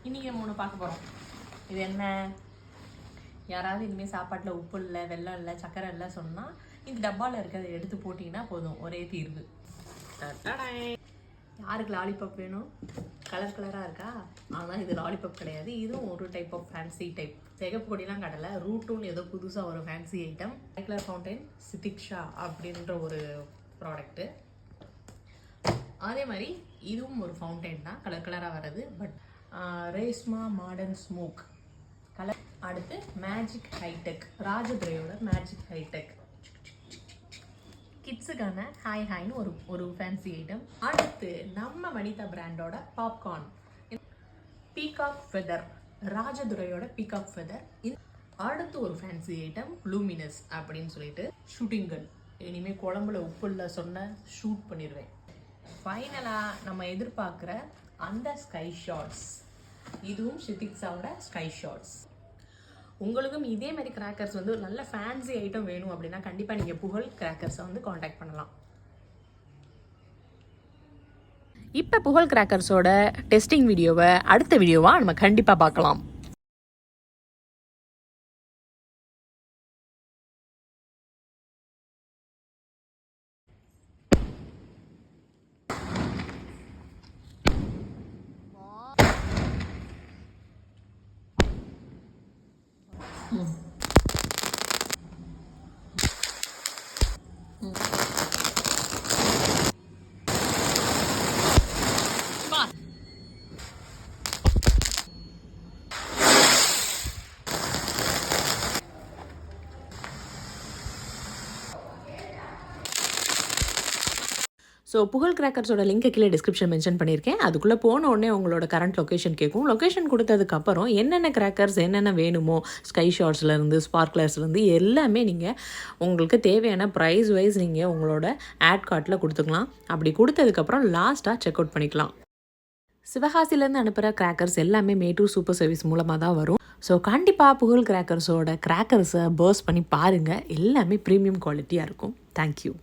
இன்றைக்கி நம்ம ஒன்று பார்க்க போகிறோம். இது என்ன? யாராவது இனிமேல் சாப்பாட்டில் உப்பு இல்லை, வெல்லம் இல்லை, சக்கரை இல்லை சொன்னால் இந்த டப்பாவில் இருக்கிறத எடுத்து போட்டிங்கன்னா போதும், ஒரே தீர்வு. யாருக்கு லாலிபப் வேணும்? கலர் கலராக இருக்கா? ஆனால் இது லாலிபப் கிடையாது. இதுவும் ஒரு டைப் ஆஃப் ஃபேன்சி டைப். சிகப்பு பொடிலாம் கடலை ரூட்டுன்னு ஏதோ புதுசாக ஒரு ஃபேன்சி ஐட்டம். கலர் ஃபவுண்டைன் சித்திக்ஷா அப்படின்ற ஒரு ப்ராடக்ட்டு. அதே மாதிரி இதுவும் ஒரு ஃபவுண்டைன் தான், கலர் கலராக வர்றது. But Reshma modern smoke colour. அடுத்து மேஜிக் ஹைடெக், ராஜதுரையோட மேஜிக் ஹைடெக் கிட்ஸுக்கான ஹாய் ஹாய்னு ஒரு ஃபேன்சி ஐட்டம். அடுத்து நம்ம வனிதா பிராண்டோட பாப்கார்ன் பீகாக் ஃபெதர், ராஜதுரையோட பீகாக் ஃபெதர். அடுத்து ஒரு ஃபேன்சி ஐட்டம் லூமினஸ் அப்படின்னு சொல்லிட்டு ஷூட்டிங் கன். இனிமேல் குழம்புல உப்பு இல்லை சொன்ன ஷூட் பண்ணிடுவேன். ஃபைனலாக நம்ம எதிர்பார்க்குற அந்த ஸ்கை ஷாட்ஸ், இதுவும் சித்திக்ஸாவோட ஸ்கை ஷாட்ஸ். உங்களுக்கும் இதே மாதிரி கிராக்கர்ஸ் வந்து நல்ல ஃபேன்சி ஐட்டம் வேணும் அப்படின்னா கண்டிப்பாக நீங்கள் புகழ் கிராக்கர்ஸை வந்து காண்டாக்ட் பண்ணலாம். இப்போ புகழ் கிராக்கர்ஸோட டெஸ்டிங் வீடியோவை அடுத்த வீடியோவாக நம்ம கண்டிப்பாக பார்க்கலாம். ஸோ புகழ் கிராக்கர்ஸோட லிங்க் கீழே டிஸ்கிரிப்ஷன் மென்ஷன் பண்ணியிருக்கேன். அதுக்குள்ளே போன உடனே உங்களோட கரண்ட் லொக்கேஷன் கேட்கும். லொக்கேஷன் கொடுத்ததுக்கப்புறம் என்னென்ன கிராக்கர்ஸ் என்னென்ன வேணுமோ, ஸ்கை ஷாட்ஸ்லேருந்து ஸ்பார்க்லர்ஸ்லேருந்து எல்லாமே நீங்கள் உங்களுக்கு தேவையான ப்ரைஸ் வைஸ் நீங்கள் உங்களோட ஆட் கார்ட்டில் கொடுத்துக்கலாம். அப்படி கொடுத்ததுக்கப்புறம் லாஸ்ட்டாக செக் அவுட் பண்ணிக்கலாம். சிவகாசிலேருந்து அனுப்புகிற கிராக்கர்ஸ் எல்லாமே மேட்டூர் சூப்பர் சர்வீஸ் மூலமாக தான் வரும். ஸோ கண்டிப்பாக புகழ் கிராக்கர்ஸோட கிராக்கர்ஸை பர்ஸ் பண்ணி பாருங்கள். எல்லாமே ப்ரீமியம் குவாலிட்டியாக இருக்கும். தேங்க்யூ.